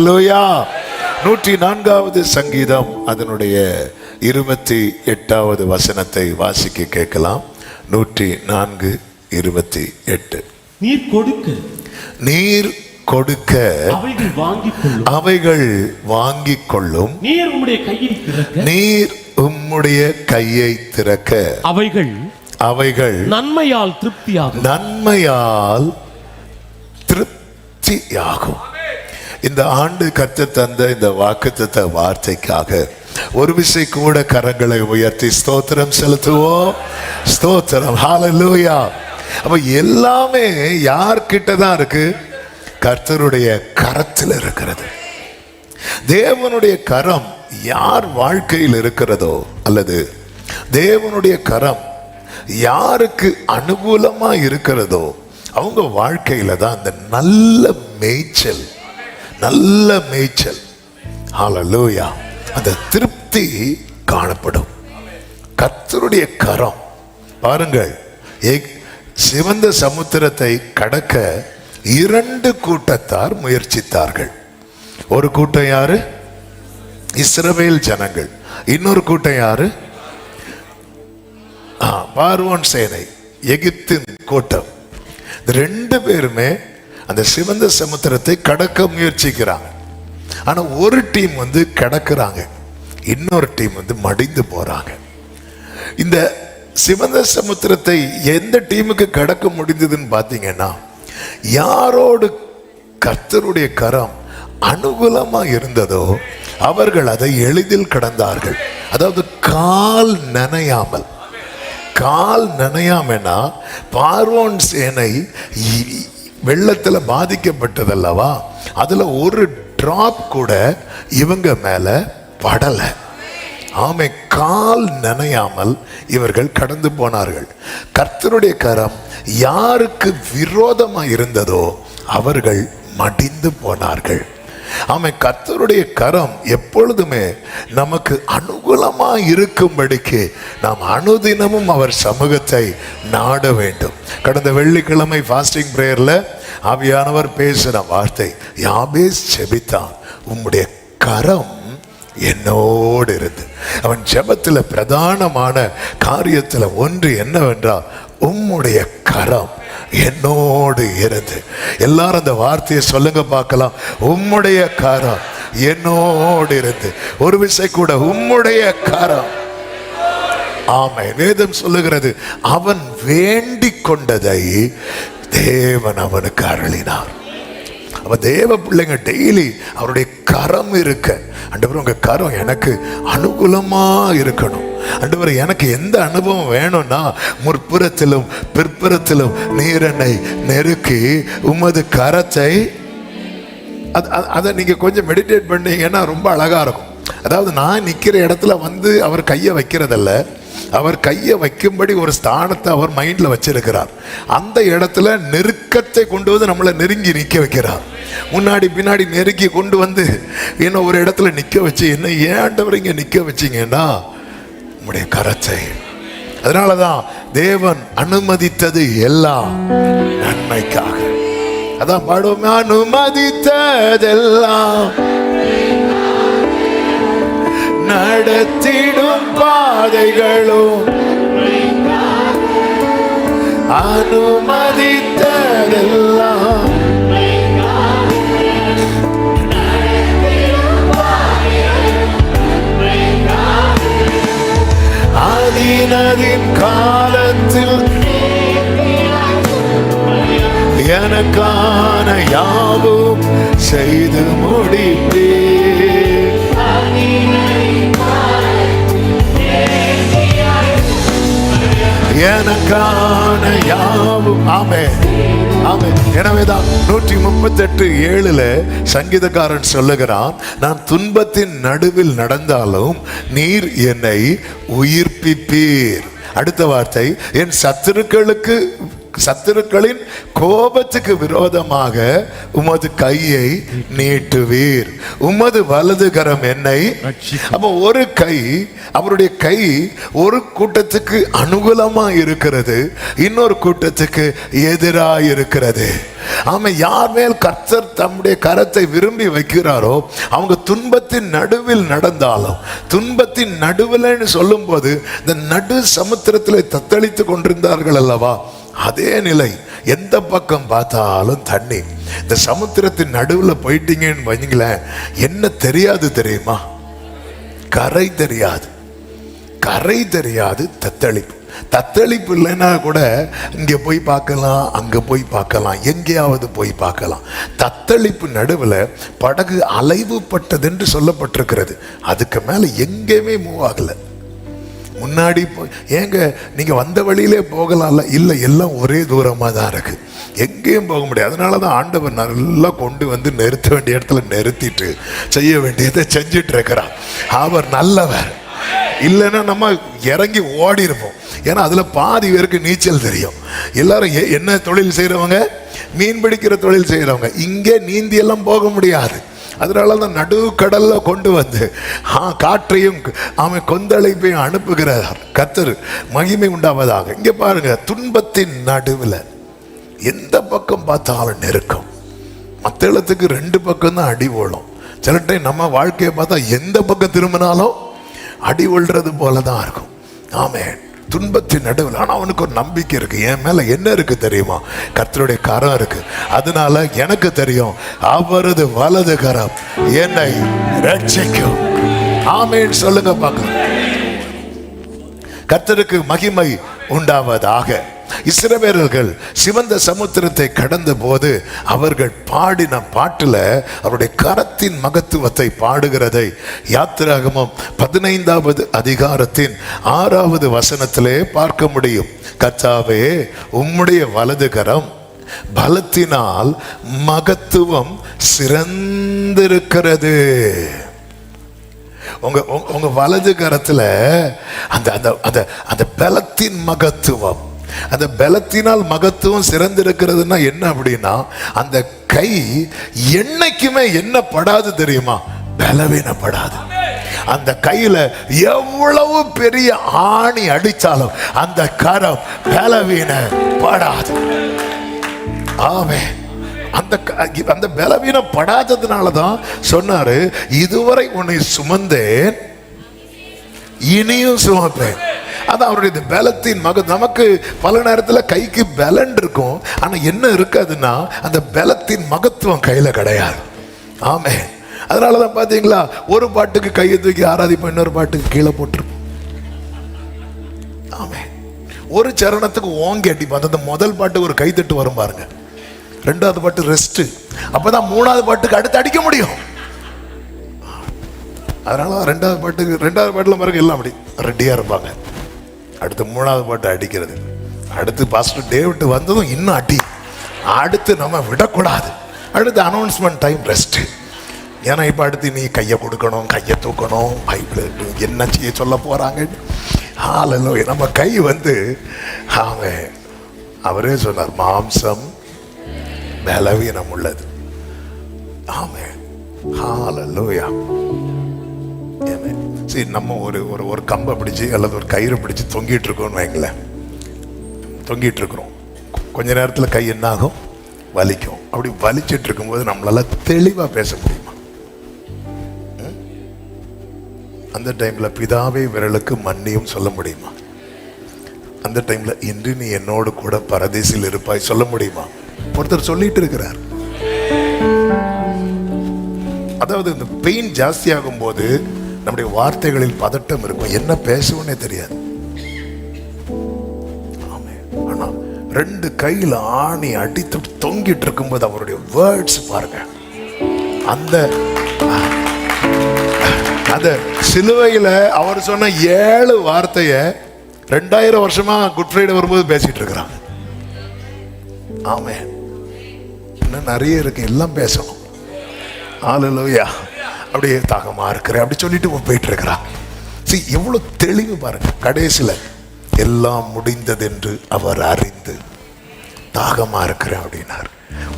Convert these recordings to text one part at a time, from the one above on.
அல்லேலூயா. 104வது சங்கீதம் அதனுடைய 28வது வசனத்தை வாசிக்க கேட்கலாம். 104:28. நீர் கொடுக்க அவைகள் வாங்கிக் கொள்ளும். நீர் உம்முடைய கையை திறக்க அவைகள் நன்மையால் திருப்தியாகும். இந்த ஆண்டு கர்த்தர் தந்த இந்த வாக்குத்தத்த வார்த்தைக்காக ஒரு விசை கூட கரங்களை உயர்த்தி ஸ்தோத்திரம் செலுத்துவோம். ஸ்தோத்திரம், ஹல்லேலூயா. அப்ப எல்லாமே யார்கிட்ட தான் இருக்கு? கர்த்தருடைய கரத்தில் இருக்கிறது. தேவனுடைய கரம் யார் வாழ்க்கையில் இருக்கிறதோ, அல்லது தேவனுடைய கரம் யாருக்கு அனுகூலமா இருக்கிறதோ, அவங்க வாழ்க்கையில தான் அந்த நல்ல மேய்ச்சல் ஹல்லேலூயா, அந்த திருப்தி காணப்படும். கர்த்தருடைய கரம் பாருங்கள், சிவந்த சமுத்திரத்தை கடக்க 2 கூட்டத்தார் முயற்சித்தார்கள். ஒரு கூட்டம் யாரு? இஸ்ரவேல் ஜனங்கள். இன்னொரு கூட்டம் யாரு? பார்வோன் சேனை, எகிப்தின் கூட்டம். 2 பேருமே அந்த சிவந்த சமுத்திரத்தை கடக்க முயற்சிக்கிறாங்க. ஆனா ஒரு டீம் கடக்குறாங்க, இன்னொரு டீம் மடிந்து போறாங்க. இந்த சிவந்த சமுத்திரத்தை எந்த டீமுக்கு கடக்க முடிந்ததுன்னு பாத்தீங்கன்னா, யாரோடு கர்த்தருடைய கரம் அனுகூலமா இருந்ததோ அவர்கள் அதை எளிதில் கடந்தார்கள். அதாவது கால் நனையாமனா, பார்வோன் சேனை வெள்ளத்துல பாதிக்கப்பட்டதல்லவா, அதுல ஒரு டிராப் கூட இவங்க மேல படல. ஆமை, கால் நனையாமல் இவர்கள் கடந்து போனார்கள். கர்த்தருடைய கரம் யாருக்கு விரோதமா இருந்ததோ அவர்கள் மடிந்து போனார்கள். ஆமை, கர்த்தருடைய கரம் எப்பொழுதுமே நமக்கு அனுகூலமா இருக்கும்படிக்கு நாம் அனுதினமும் அவர் சமூகத்தை நாட வேண்டும். கடந்த வெள்ளிக்கிழமை ஃபாஸ்டிங் பிரேயர்ல ஆவியானவர் பேசின வார்த்தை, யாபேஸ் செபித்தான், உம்முடைய கரம் என்னோடு இருந்து. அவன் ஜெபத்துல பிரதானமான காரியத்துல ஒன்று என்னவென்றால், உம்முடைய கரம் என்னோடு இருந்து. எல்லாரும் அந்த வார்த்தையை சொல்லுங்க பார்க்கலாம். உம்முடைய கரம் என்னோடு இருந்து. ஒரு விசை கூட, உம்முடைய கரம். ஆமென். வேதம் சொல்லுகிறது, அவன் வேண்டிக் கொண்டதை தேவன் அவனுக்கு அருளினார். அப்ப தேவ பிள்ளைங்க டெய்லி அவருடைய கரம் இருக்க, ஆண்டவர் உங்க கரம் எனக்கு அனுகூலமா இருக்கணும். ஆண்டவர் எனக்கு எந்த அனுபவம் வேணும்னா, முற்புறத்திலும் பிற்புறத்திலும் நீர் என்னை நெருக்கி உமது கரத்தை, அதை நீங்க கொஞ்சம் மெடிடேட் பண்ணீங்கன்னா ரொம்ப அழகா இருக்கும். அதாவது நான் நிக்கிற இடத்துல அவர் கையை வைக்கிறதல்ல, அவர் கையை வைக்கும்படி ஒரு ஸ்தானத்தை அவர் மைண்ட்ல வச்சிருக்கிறார். அந்த இடத்துல நெருக்கத்தை கொண்டு நம்மளை நெருங்கி நிக்க வைக்கிறார். முன்னாடி பின்னாடி நெருக்கி கொண்டு என்ன ஒரு இடத்துல நிக்க வச்சு, என்ன ஏன் ஆண்டவர் இங்க நிக்க வச்சீங்கன்னா உம்முடைய கரத்தை. அதனாலதான் தேவன் அனுமதித்தது எல்லாம் நன்மைக்காக. அதான் பாடுவோம், அனுமதித்ததெல்லாம் நடத்திடும் பாதைகளும் அனுமதித்ததெல்லாம் அதினதின் காலத்தில் எனக்கான யாவும் செய்து முடிப்பேன். எனக்கான யாவும். ஆமென், ஆமென். எனவேதான் 138:7 சங்கீதக்காரன் சொல்லுகிறான், நான் துன்பத்தின் நடுவில் நடந்தாலும் நீர் என்னை உயிர்ப்பிப்பீர். அடுத்த வார்த்தை, என் சத்துருக்களுக்கு சத்துருக்களின் கோபத்துக்கு விரோதமாக உமது கையை நீட்டுவீர், உமது வலது கரம் என்னை. அப்ப ஒரு கை, அவருடைய கை ஒரு கூட்டத்துக்கு அனுகூலமா இருக்கிறது, இன்னொரு கூட்டத்துக்கு எதிராக இருக்கிறது. ஆமா, யார் மேல் கர்த்தர் தம்முடைய கரத்தை விரும்பி வைக்கிறாரோ அவங்க துன்பத்தின் நடுவில் நடந்தாலும், துன்பத்தின் நடுவில் சொல்லும் போது இந்த நடு சமுத்திரத்தில் தத்தளித்து கொண்டிருந்தார்கள் அல்லவா, அதே நிலை. எந்த பக்கம் பார்த்தாலும் தண்ணி. இந்த சமுத்திரத்தின் நடுவில் போயிட்டீங்கன்னு வைங்களேன், என்ன தெரியாது தெரியுமா? கரை தெரியாது, கரை தெரியாது, தத்தளிப்பு. தத்தளிப்பு இல்லைன்னா கூட இங்கே போய் பார்க்கலாம், அங்கே போய் பார்க்கலாம், எங்கேயாவது போய் பார்க்கலாம். தத்தளிப்பு நடுவில் படகு அலைவுப்பட்டது என்று சொல்லப்பட்டிருக்கிறது. அதுக்கு மேலே எங்கேயுமே மூவ் ஆகலை. முன்னாடி போய் ஏங்க நீங்கள் வந்த வழியிலே போகலாம்ல, இல்லை, எல்லாம் ஒரே தூரமாக தான் இருக்கு, எங்கேயும் போக முடியாது. அதனால தான் ஆண்டவர் நல்லா கொண்டு வந்து நிறுத்த வேண்டிய இடத்துல நிறுத்திட்டு செய்ய வேண்டியதை செஞ்சுட்டு இருக்கிறார். அவர் நல்லவர். இல்லைன்னா நம்ம இறங்கி ஓடி இருப்போம். ஏன்னா அதில் பாதி பேருக்கு நீச்சல் தெரியும். எல்லாரும் என்ன தொழில் செய்கிறவங்க? மீன் பிடிக்கிற தொழில் செய்கிறவங்க. இங்கே நீந்தி எல்லாம் போக முடியாது. அதனால தான் நடுக்கடல்ல கொண்டு வந்து காற்றையும் அவன் கொந்தளிப்பையும் அனுப்புகிறார். கர்த்தர் மகிமை உண்டாவதாக. இங்கே பாருங்க, துன்பத்தின் நடுவில் எந்த பக்கம் பார்த்தாலும் நெருக்கம். மற்ற இடத்துக்கு 2 பக்கம் தான் அடி ஓடும். சில டைம் நம்ம வாழ்க்கையை பார்த்தா எந்த பக்கம் திரும்பினாலும் அடி ஒழுறது போல தான் இருக்கும். ஆமென். துன்பத்தின் நடுவில். ஆனால் அவனுக்கு ஒரு நம்பிக்கை இருக்கு. என் மேல என்ன இருக்கு தெரியுமா? கர்த்தருடைய கரம் இருக்கு. அதனால எனக்கு தெரியும், அவரது வலது கரம் என்னை ரட்சிக்கும். ஆமென் சொல்லுங்க பார்க்கலாம். கர்த்தருக்கு மகிமை உண்டாவதாக. இஸ்ரவேலர்கள் சிவந்த சமுத்திரத்தை கடந்த போது அவர்கள் பாடின பாட்டுல அவருடைய கரத்தின் மகத்துவத்தை பாடுகிறதை யாத்திராகமம் 15வது அதிகாரத்தின் 6வது வசனத்திலே பார்க்க முடியும். கர்த்தாவே, உம்முடைய வலது கரம் பலத்தினால் மகத்துவம் சிறந்திருக்கிறது. உங்க வலது கரத்துல அந்த பலத்தின் மகத்துவம், அந்த பலத்தினால் மகத்துவம் சிறந்திருக்கிறதுனா என்ன அப்படின்னா, அந்த கை என்னைக்குமே என்ன படாது தெரியுமா? பலவீனப்படாது. அந்த கையில எவ்வளவு பெரிய ஆணி அடித்தாலும் அந்த கரம் பலவீனப்படாது. ஆமென். அந்த பலவீனம் படாததுனாலதான் சொன்னாரு, இதுவரை உன்னை சுமந்தேன், இனியும் சுமப்பேன். அது அவருடைய பலத்தின் நமக்கு பல நேரத்தில் கைக்கு பலன் இருக்கும், ஆனா என்ன இருக்காதுன்னா அந்த பலத்தின் மகத்துவம் கையில கிடையாது. ஆமென். அதனாலதான் பாத்தீங்களா, ஒரு பாட்டுக்கு கையை தூக்கி ஆராதிப்போம், இன்னொரு பாட்டுக்கு கீழே போட்டிருப்போம். ஆமென். ஒரு சரணத்துக்கு ஓங்கி அடிப்போம். அந்த முதல் பாட்டுக்கு ஒரு கைத்தட்டு வரும் பாருங்க, 2வது பாட்டு ரெஸ்ட், அப்பதான் 3வது பாட்டுக்கு அடுத்து அடிக்க முடியும். அதனால 2வது பாட்டுல பாருங்க எல்லாம் அப்படி ரெடியா இருப்பாங்க. அடுத்து 3வது பாட்டு அடிக்கிறது. அடுத்து பாஸ்டர் டேவிட் வந்ததும் இன்னும் அடி. அடுத்து நம்ம விடக்கூடாது. அடுத்து அனௌன்ஸ்மெண்ட் டைம், ரெஸ்ட். ஏன்னா இப்போ அடுத்து நீ கையை கொடுக்கணும், கையை தூக்கணும், பைபிள் என்ன செய்ய சொல்ல போறாங்க. ஹல்லேலூயா. நம்ம கை வந்து அவரே சொன்னார், மாம்சம் பலவீனம் உள்ளது. ஆமென். ஹல்லேலூயா. சரி, நம்ம ஒரு கம்பை பிடிச்சி அல்லது ஒரு கயிறு பிடிச்சி தொங்கிட்டு இருக்கோம்னு வைங்களேன். தொங்கிட்டு இருக்கிறோம், கொஞ்ச நேரத்தில் கை என்ன ஆகும்? வலிக்கும். அப்படி வலிச்சிட்டு இருக்கும்போது நம்மளால தெளிவா பேச முடியுமா? அந்த டைம்ல பிதாவே விரலுக்கு மன்னியும் சொல்ல முடியுமா? அந்த டைம்ல இன்று நீ என்னோடு கூட பரதேசில் இருப்பாய் சொல்ல முடியுமா? ஒருத்தர் சொல்லிட்டு இருக்கிறார். அதாவது இந்த பெயின் ஜாஸ்தி ஆகும் போது நம்முடைய வார்த்தைகளில் பதட்டம் இருக்கும், என்ன பேசுவோன்னே தெரியாது. ஆனா 2 கையில ஆணி அடித்து தொங்கிட்டு இருக்கும்போது அவருடைய வேர்ட்ஸ் பாருங்க. அந்த சிலுவையில அவர் சொன்ன 7 வார்த்தைய 2000 வருஷமா குட் ஃப்ரைடே வரும்போது பேசிட்டு இருக்கிறாங்க. ஆமென். இன்னும் நிறைய இருக்கு, எல்லாம் பேசணும். ஹல்லேலூயா. அப்படியே தாகமா இருக்கிறேன் அப்படி சொல்லிட்டு போயிட்டு இருக்கிறான். சரி, எவ்வளவு தெளிவு பாருங்க. கடைசியில எல்லாம் முடிந்தது என்று அவர் அறிந்து தாகமா இருக்கிறேன் அப்படின்னார்.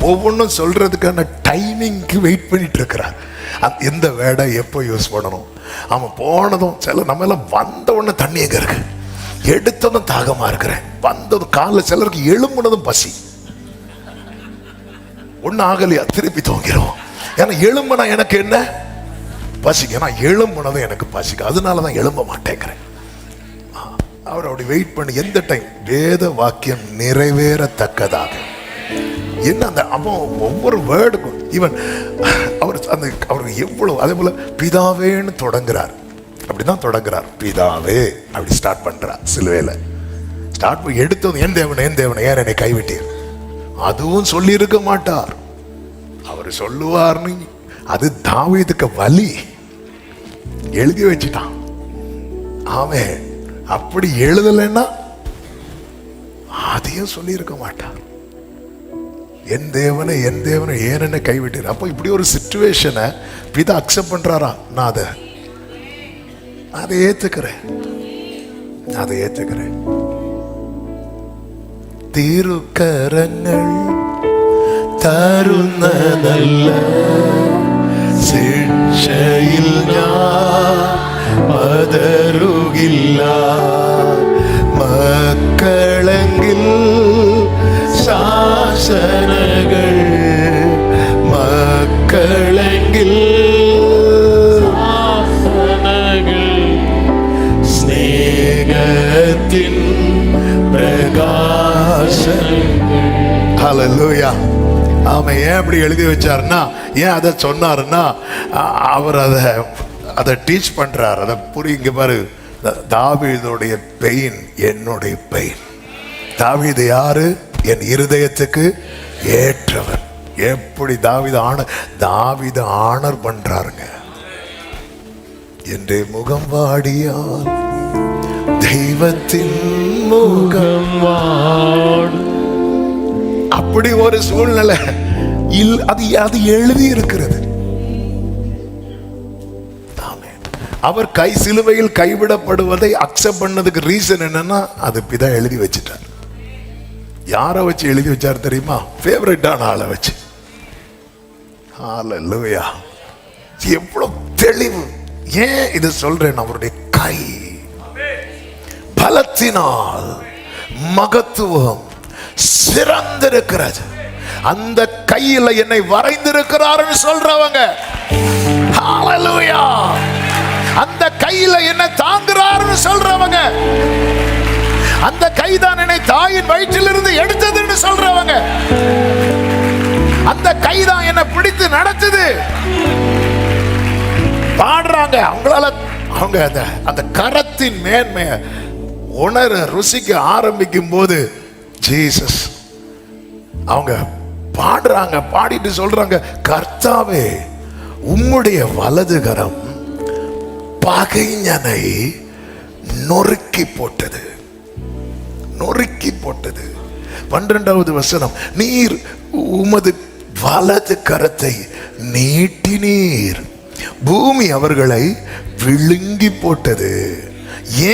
ஒவ்வொன்றும் சொல்றதுக்கான டைமிங்க்கு வெயிட் பண்ணிட்டு இருக்கிறார். எந்த வேடை எப்போ யூஸ் பண்ணணும். அவன் போனதும் சில நம்ம எல்லாம் வந்த உடனே தண்ணி எங்க இருக்கு, எடுத்ததும் தாகமா இருக்கிறேன், வந்ததும் காலைல சிலருக்கு எழும்புனதும் பசி. ஒன்னும் ஆகலையா திருப்பி தூங்கிறோம். ஏன்னா எழும்புனா எனக்கு என்ன பசிக்கு, ஏன்னா எழும்புனதும் எனக்கு பசிக்கு, அதனாலதான் எழும்ப மாட்டேங்கிறேன். அவர் அப்படி வெயிட் பண்ணி எந்த டைம் வேத வாக்கியம் நிறைவேறத்தக்கதாக என்ன அந்த அவன் ஒவ்வொரு வேர்டுக்கும் ஈவன் அவர் அந்த அவருக்கு எவ்வளவு. அதே போல பிதாவேன்னு தொடங்குறார், அப்படிதான் தொடங்குறார். பிதாவே அப்படி ஸ்டார்ட் பண்றார். சிலுவையில ஸ்டார்ட் பண்ணி எடுத்தது என் தேவனை என் தேவனை ஏன் என்னை கைவிட்டீர், அதுவும் சொல்லி இருக்க மாட்டார். அவர் சொல்லுவார்னு அது தாவீதுக்கு வலி எழுதி வச்சுட்டான். ஆமே அப்படி எழுதலைன்னா அதையும் சொல்லி இருக்க மாட்டார். என் தேவனை ஏன் என்ன கைவிட்டீர். அப்போ இப்படி ஒரு சிச்சுவேஷனை பிதா அக்செப்ட் பண்றாரா, நான் அதை ஏத்துக்கிறேன். திருக்கரங்கள் തരുന്ന നല്ല ശിക്ഷയിൽ ഞാൻ പതറുകില്ല. മക്കളെങ്കിൽ ശാസനകൾ, മക്കളെങ്കിൽ സ്നേഹത്തിൻ പ്രകാശങ്ങൾ. ഹല്ലേലൂയ. ஆமா, ஏன் அப்படி எழுதி வச்சாருன்னா, ஏன் அதை சொன்னாருன்னா, அவர் அதை டீச் பண்றார். அதை புரியுங்க பாரு. தாவீதுடைய பெயின் என்னுடைய பெயின். தாவீது யாரு? என் இருதயத்துக்கு ஏற்றவர். எப்படி தாவீது ஆனர் பண்றாருங்க. என்ற முகம் வாடியால் தெய்வத்தின் முகம் வாடு. அப்படி ஒரு சூழ்நிலை அது எழுதி இருக்கிறது. அவர் சிலுவையில் கைவிடப்படுவதை அக்செப்ட் பண்ணதுக்கு ரீசன் என்னன்னா, அது பிதா எழுதி வச்சுட்டார். யாரை வச்சு எழுதி வச்சார் தெரியுமா? ஃபேவரட்டான ஆளை வச்சு. ஹல்லேலூயா. எவ்வளவு தெளிவு. ஏன் இது சொல்றேன்? அவருடைய கை பலத்தினால் மகத்துவம் சிறந்திருக்கிறது. அந்த கையில என்னை வரைந்திருக்கிறார்னு சொல்றவங்க, ஹல்லேலூயா. அந்த கையில என்ன தாங்குறாருன்னு சொல்றவங்க, அந்த கைதான் என்னை தாயின் வயிற்றிலிருந்து எடுத்ததுன்னு சொல்றவங்க, அந்த கைதான் என்னை பிடித்து நடத்துது பாடுறாங்க. அவங்க அந்த கரத்தின் மேன்மையை உணர ருசிக்க ஆரம்பிக்கும் போது ஜீசஸ் அவங்க பாடுறாங்க. பாடிட்டு சொல்றாங்க, கர்த்தாவே உம்முடைய வலது கரம் பகைஞனை நொறுக்கி போட்டது. 12வது வசனம், நீர் உமது வலது கரத்தை நீட்டினீர், பூமி அவர்களை விழுங்கி போட்டது.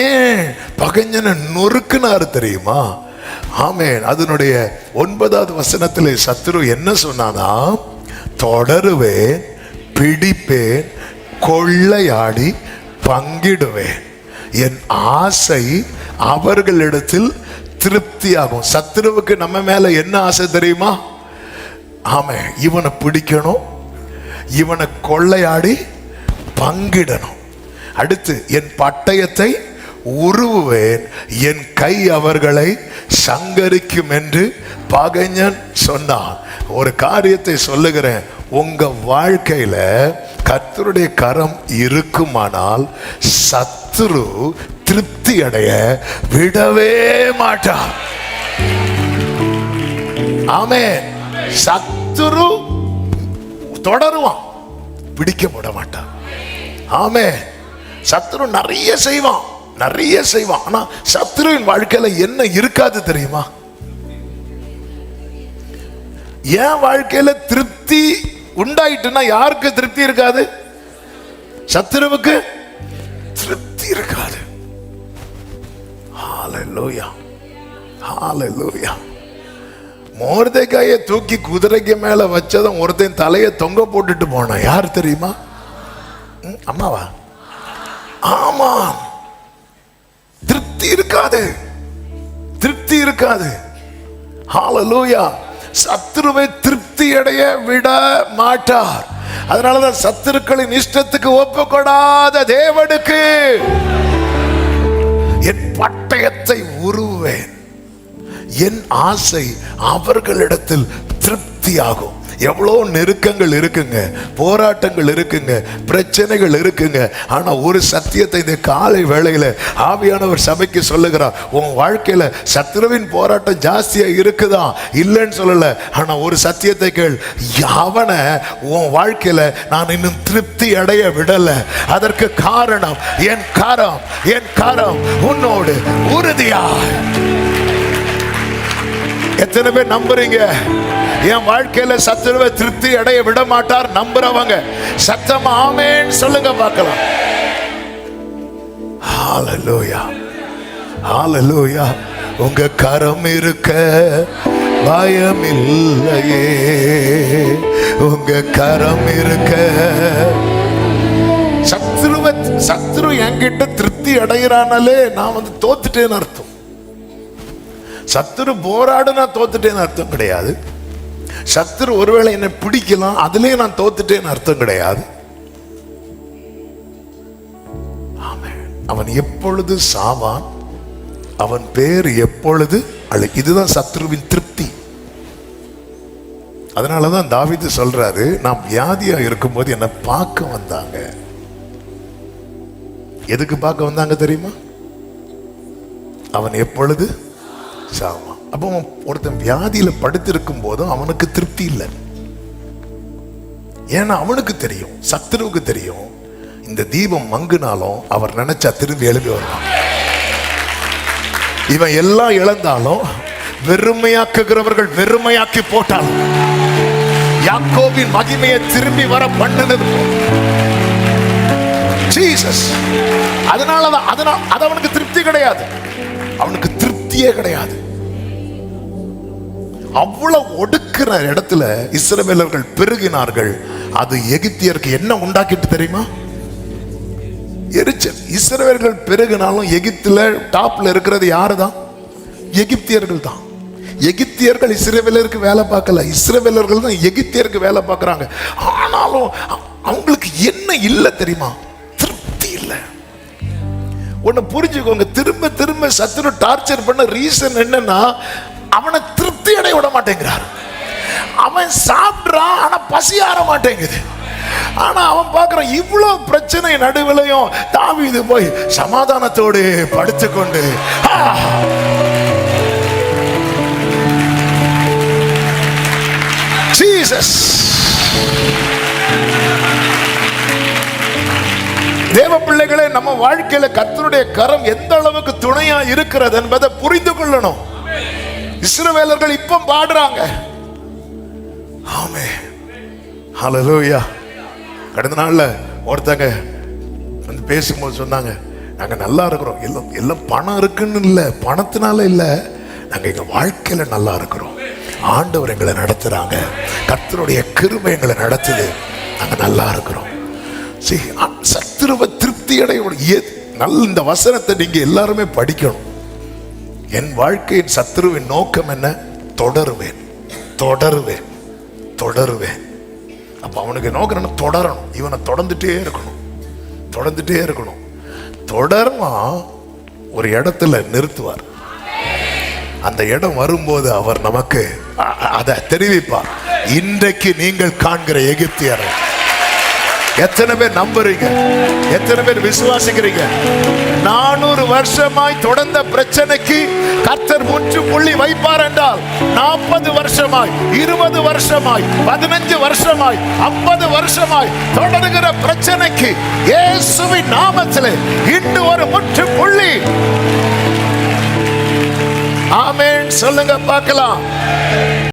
ஏன் பகைஞனை நொறுக்குனாரு தெரியுமா? ஆமென். அதனுடைய 9வது வசனத்திலே சத்துரு என்ன சொன்னானா, தொடருவேன், பிடிப்பேன், கொள்ளையாடி பங்கிடுவேன், என் ஆசை அவர்களிடத்தில் திருப்தியாகும். சத்துருவுக்கு நம்ம மேல என்ன ஆசை தெரியுமா? ஆமென், இவனை பிடிக்கணும், இவனை கொள்ளையாடி பங்கிடணும். அடுத்து, என் பட்டயத்தை உருவுவேன், என் கை அவர்களை சங்கரிக்கும் என்று பகைஞன் சொன்னான். ஒரு காரியத்தை சொல்லுகிறேன், உங்க வாழ்க்கையில கர்த்தருடைய கரம் இருக்குமானால் சத்துரு திருப்தி அடைய விடவே மாட்டான். ஆமென். சத்துரு தொடருவான், பிடிக்க விட மாட்டான். ஆமென். சத்துரு நிறைய செய்வான். ஆனா சத்துருவின் வாழ்க்கையில என்ன இருக்காது தெரியுமா? என் வாழ்க்கையில திருப்தி உண்டாயிட்டுனா யாருக்கு திருப்தி இருக்காது? சத்துருவுக்கு திருப்தி இருக்காது. ஹல்லேலூயா, ஹல்லேலூயா. மொர்தெகாயை தூக்கி குதிரைக்கு மேல வச்சதும் ஒருத்தன் தலையை தொங்க போட்டுட்டு போனான். யார் தெரியுமா? அம்மாவா? ஆமா. திருப்தி இருக்காது, திருப்தி இருக்காது. ஹல்லேலூயா. சத்துருவை திருப்தி அடைய விட மாட்டார். அதனாலதான் சத்துருக்களின் இஷ்டத்துக்கு ஒப்புக்கொடாத தேவனுக்கு என் பட்டயத்தை உருவேன், என் ஆசை அவர்களிடத்தில் திருப்தியாகும். எவ்வளோ நெருக்கங்கள் இருக்குங்க, போராட்டங்கள் இருக்குங்க, பிரச்சனைகள் இருக்குங்க. ஆனா ஒரு சத்தியத்தை இந்த காலை வேளையில ஆவியானவர் சபைக்கு சொல்லுகிறார். உன் வாழ்க்கையில சத்துருவின் போராட்டம் ஜாஸ்தியா இருக்குதா? இல்லைன்னு சொல்லல. ஆனா ஒரு சத்தியத்தை கேள், அவனை உன் வாழ்க்கையில நான் இன்னும் திருப்தி அடைய விடல. அதற்கு காரணம் என் கரம் உன்னோடு உறுதியா. எத்தனை பேர் நம்புறீங்க? என் வாழ்க்கையில சத்துருவை திருப்தி அடைய விட மாட்டார் நம்புறவங்க சத்தமா ஆமென் சொல்லுங்க பார்க்கலாம். ஹல்லேலூயா, ஹல்லேலூயா. உங்க கரம் இருக்க பயம் இல்லையே, உங்க கரம் இருக்க. சத்துரு என்கிட்ட திருப்தி அடைகிறானாலே நான் தோத்துட்டேன்னு அர்த்தம். சத்துரு போராடு நான் தோத்துட்டேன்னு அர்த்தம் கிடையாது. சத்துரு ஒருவேளை என்னை பிடிக்கலாம், அதுலயே நான் தோத்துட்டேன்னு அர்த்தம் கிடையாது. அவன் எப்பொழுது சாவான், அவன் பேர் எப்பொழுது இதுதான் சத்துருவின் திருப்தி. அதனாலதான் தாவீது சொல்றாரு, நான் வியாதியா இருக்கும்போது என்னை பார்க்க வந்தாங்க. எதுக்கு பார்க்க வந்தாங்க தெரியுமா? அவன் எப்பொழுது சாவான். அப்போ ஒருத்தன் வியாதியில படுத்திருக்கும் போதும் அவனுக்கு திருப்தி இல்லை. ஏன்னா அவனுக்கு தெரியும், சத்துருவுக்கு தெரியும், இந்த தீபம் மங்குனாலும் அவர் நினைச்சா திரும்பி எழுப்பி வருவான். இவன் எல்லாம் இழந்தாலும் வெறுமையாக்குகிறவர்கள் வெறுமையாக்கி போட்டாலும் யாக்கோபின் மகிமையை திரும்பி வர பண்ணினது ஜீசஸ். அதனாலதான் அது அவனுக்கு திருப்தி கிடையாது, அவனுக்கு திருப்தியே கிடையாது. அவ்வளவு ஒடுக்கிற இடத்துல இஸ்ரவேலர்கள் பெருகினார்கள். அது எகிப்தியருக்கு என்ன உண்டாக்கிட்டு தெரியுமா? எரிச்சல். இஸ்ரவேலர்கள் பெருகினாலும் எகிப்துல டாப்ல இருக்கிறது யாருதான்? எகிப்தியர்கள் தான். எகிப்தியர்கள் இஸ்ரவேலருக்கு வேலை பார்க்கல, இஸ்ரவேலர்கள் தான் எகிப்தியருக்கு வேலை பார்க்கறாங்க. ஆனாலும் அவங்களுக்கு என்ன இல்லை தெரியுமா? திருப்தி இல்லை. ஒன்னு புரிஞ்சுக்கோங்க, திரும்ப திரும்ப சத்துரு டார்ச்சர் பண்ண ரீசன் என்னன்னா, அவனை திருப்தி அடைய விட மாட்டேங்கிறார். அவன் சாப்பிட்றான், ஆனா பசி ஆற மாட்டேங்குது. ஆனா அவன் பார்க்கிறான், இவ்வளவு பிரச்சனை நடுவிலையும் தாவீது போய் சமாதானத்தோடு படுத்துக்கொண்டு ஜீசஸ். தேவ பிள்ளைகளே, நம்ம வாழ்க்கையில கர்த்தருடைய கரம் எந்த அளவுக்கு துணையா இருக்கிறது என்பதை புரிந்து கொள்ளணும். இஸ்ரவேலர்கள் இப்ப பாடுறாங்க. ஆமென், ஹல்லேலூயா. கடந்த நாள்ல ஒருத்தங்க வந்து பேசும்போது சொன்னாங்க, நாங்க நல்லா இருக்கிறோம், எல்லாம் பணம் இருக்குன்னு இல்லை, பணத்தினால இல்லை, நாங்க எங்க வாழ்க்கையில நல்லா இருக்கிறோம். ஆண்டவர் எங்களை நடத்துறாங்க, கர்த்தருடைய கிருபை எங்களை நடத்துது, நாங்க நல்லா இருக்கிறோம். சத்துருவ திருப்தி அடைய நல்ல இந்த வசனத்தை நீங்க எல்லாருமே படிக்கணும். என் வாழ்க்கையின் சத்துருவின் நோக்கம் என்ன? தொடருவேன், தொடருவேன், தொடருவேன். அப்ப அவனுக்கு நோக்கம் தொடரணும். இவனை தொடர்ந்துட்டே இருக்கணும், தொடர்ந்துட்டே இருக்கணும். தொடர்மா ஒரு இடத்துல நிறுத்துவார். அந்த இடம் வரும்போது அவர் நமக்கு அதை தெரிவிப்பார். இன்றைக்கு நீங்கள் காண்கிற எகிப்தியரை எத்தனை பேர் நம்புறீங்க? எத்தனை பேர் விசுவாசிக்கிறீங்க? 400 வருஷமாய் தொடர்ந்த பிரச்சனைக்கு கர்த்தர் முற்றுப்புள்ளி வைப்பார் என்றால் 40 வருஷமாய், 20 வருஷமாய், 15 வருஷமாய், 50 வருஷமாய் தொடர்கிற பிரச்சனைக்கு இயேசுவின் நாமத்திலே இன்று ஒரு முற்றுப்புள்ளி. ஆமென் சொல்லுங்க பார்க்கலாம்.